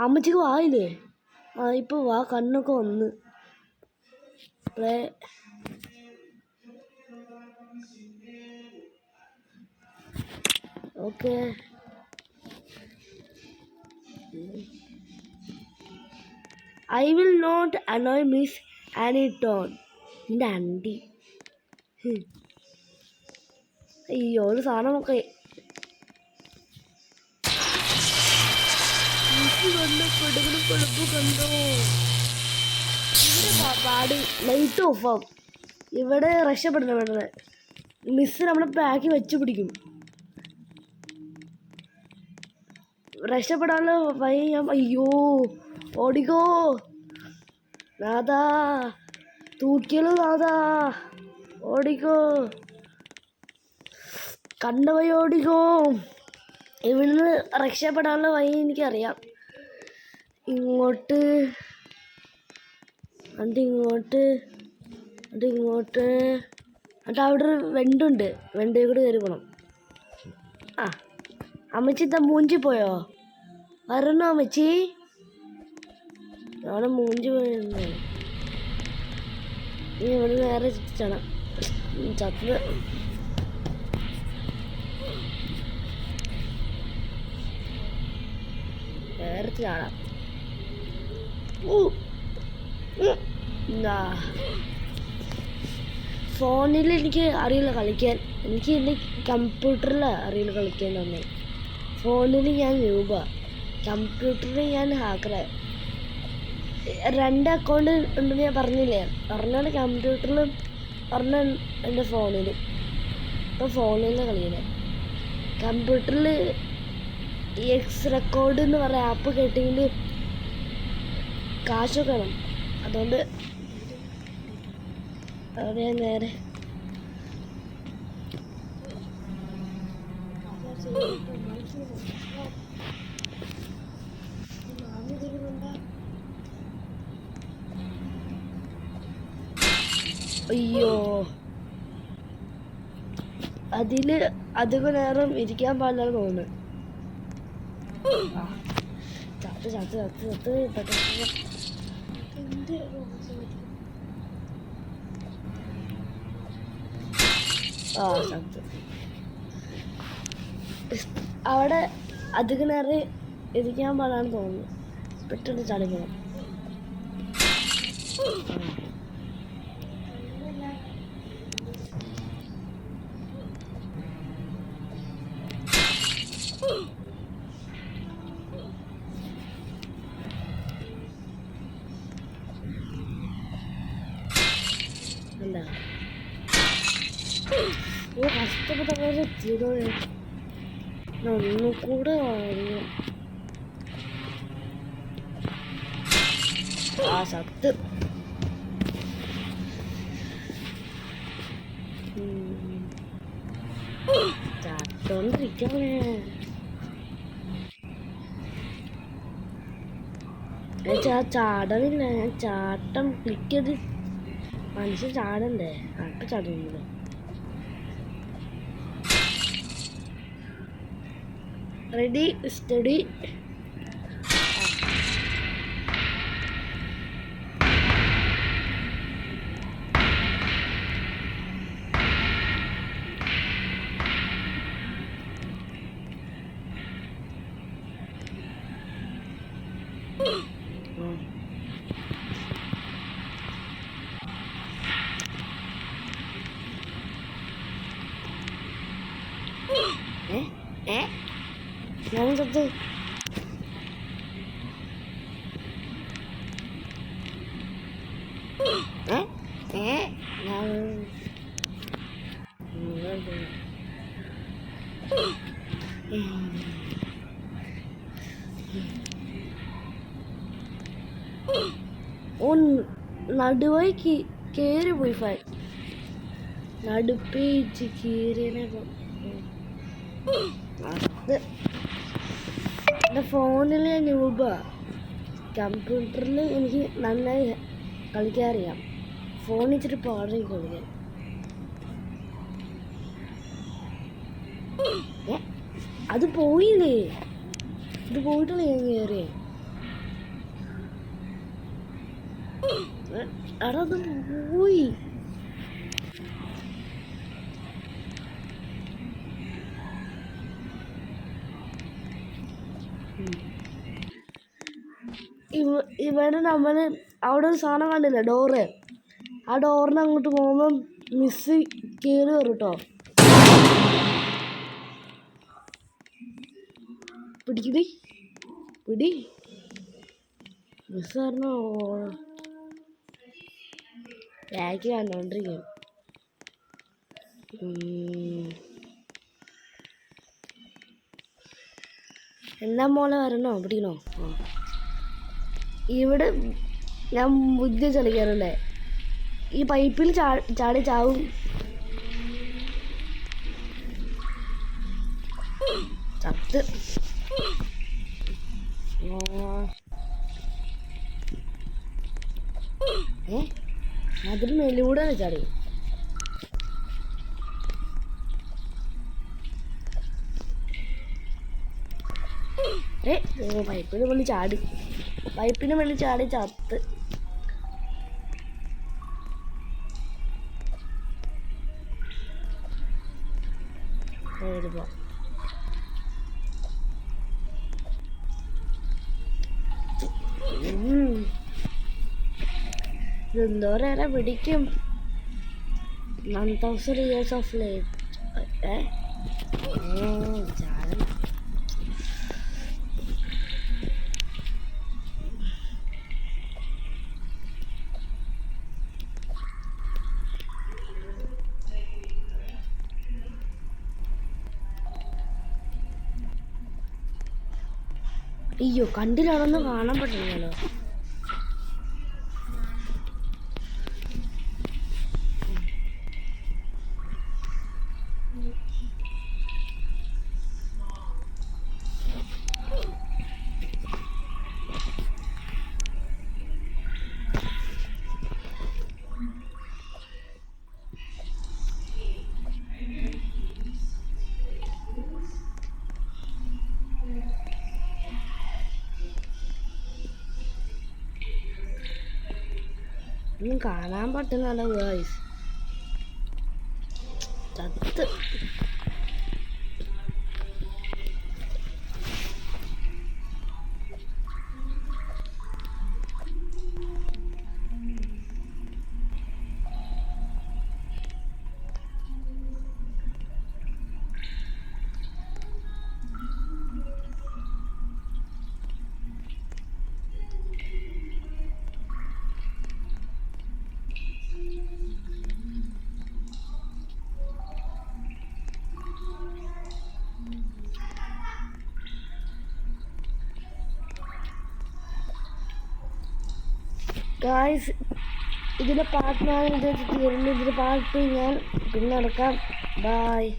അമ്മച്ചിക്ക് വായില്ലേ? ഇപ്പോൾ വാ, കണ്ണൊക്കെ വന്ന്. Okay. I will not annoy Miss Anyton. നിന്റെ അണ്ടി. അയ്യോ, ഒരു സാധനമൊക്കെ കണ്ടോ? ഇവിടെ പാട് ലൈറ്റ് ഓഫാവും. ഇവിടെ രക്ഷപ്പെടുന്ന വേണ്ടത്. മിസ് നമ്മളെ ബാക്കി വെച്ച് പിടിക്കും. രക്ഷപ്പെടാനുള്ള വഴി അയ്യോ, ഓടിക്കോ നാദാ, തൂക്കിയല്ലോ നാദാ, ഓടിക്കോ, കണ്ട വഴി ഓടിക്കോ. ഇവിടുന്ന് രക്ഷപ്പെടാനുള്ള വഴി എനിക്കറിയാം. ഇങ്ങോട്ട് ഇങ്ങോട്ട് എന്നിട്ട് അവിടെ ഒരു വെണ്ടുണ്ട്. വെണ്ടയിൽ കൂടെ കയറി പോകണം. അമ്മച്ചി ഇതാ മൂഞ്ചി പോയോ? വരണോ അമ്മച്ചി? അവിടെ മൂഞ്ചി പോയിരുന്നു. ഇനി ഇവിടെ നേരെ ചണം ചത്ത് നേരെ ചാടാം. ഫോണിൽ എനിക്ക് അറിയില്ല കളിക്കാൻ. എനിക്ക് എൻ്റെ കമ്പ്യൂട്ടറിൽ അറിയില്ല കളിക്കാൻ തന്നെ. ഫോണിൽ ഞാൻ രൂപ, കമ്പ്യൂട്ടറിൽ ഞാൻ ഹാക്കറെ. 2 അക്കൗണ്ട് ഉണ്ടെന്ന് ഞാൻ പറഞ്ഞില്ലേ? പറഞ്ഞാണ് കമ്പ്യൂട്ടറിലും പറഞ്ഞ എൻ്റെ ഫോണിൽ. ഇപ്പോൾ ഫോണിൽ കളിക്കുന്നത്. കമ്പ്യൂട്ടറിൽ എക്സ് റെക്കോർഡ് എന്ന് പറയുന്ന ആപ്പ് കേട്ടെങ്കിൽ കാശൊക്കെ വേണം. അതുകൊണ്ട് അവിടെ ഞാൻ നേരെ അയ്യോ, അതില് അധികം നേരം ഇരിക്കാൻ പാടില്ലെന്ന് തോന്നുന്നു. ചത്ത് ചത്ത് ചത്ത് ചത്ത് ചത്ത്. അവിടെ അധികം നേരം ഇരിക്കാൻ പാടാന്ന് തോന്നുന്നു. പെട്ടെന്ന് ചളിക്കണം. എന്താ കഷ്ടപ്പെട്ട പോലെ ചെയ്തോ. ഒന്നുകൂടെ സത്ത്. ചാട്ടോണ്ടിരിക്കണേ. ചാടണില്ല. ഞാൻ ചാട്ടം ക്ലിക്ക് ചെയ്ത് മനുഷ്യൻ ചാടണ്ടേ? അപ്പൊ ചാടുന്നില്ല. Ready steady. ഞാൻ ചത്ത്. നടുവായി കയറി പോയി. നടുപ്പേച്ച് കീറിയനെ. എൻ്റെ ഫോണിൽ ഞാൻ രൂപ, കമ്പ്യൂട്ടറിൽ എനിക്ക് നന്നായി കളിക്കാൻ അറിയാം. ഫോണിൽ ഇച്ചിരി പാടായി കളിക്കാൻ. അത് പോയില്ലേ? ഇത് പോയിട്ടല്ലേ ഞാൻ കയറിയേ? എടാ അത് പോയി. ഇവിടെ നമ്മൾ അവിടെ ഒരു സാധനം കണ്ടില്ല, ഡോറ്. ആ ഡോറിന് അങ്ങോട്ട് പോകുമ്പം മിസ് കയറി വരും കേട്ടോ. പിടിക്കടി പിടി. മിസ് പറഞ്ഞോ ബാഗ് കണ്ടോണ്ടിരിക്കും. എന്നാ മോളെ വരണോ പിടിക്കണോ? ഇവിടെ ഞാൻ ബുദ്ധി ചളിക്കാറുണ്ടേ. ഈ പൈപ്പിൽ ചാടി ചാവും. ചത്ത്. അതിന് മേലൂടെ ചാടി. പൈപ്പിന് വേണ്ടി ചാടി. പൈപ്പിന് വേണ്ടി ചാടി ചത്ത്. എന്തോരേറെ പിടിക്കും. 1000 years of life. ചാടണം. അയ്യോ കണ്ടിലാണെന്ന് കാണാൻ പറ്റില്ലല്ലോ. ഒന്നും കാണാൻ പറ്റുന്നല്ലോ ഗായ്സ്. ചത്ത്. ഗായ്സ് ഇതിൻ്റെ പാട്ട് ഞാൻ തീർന്നു. ഇതിൻ്റെ പാട്ട് ഞാൻ പിന്നെ നടക്കാം. ബായ്.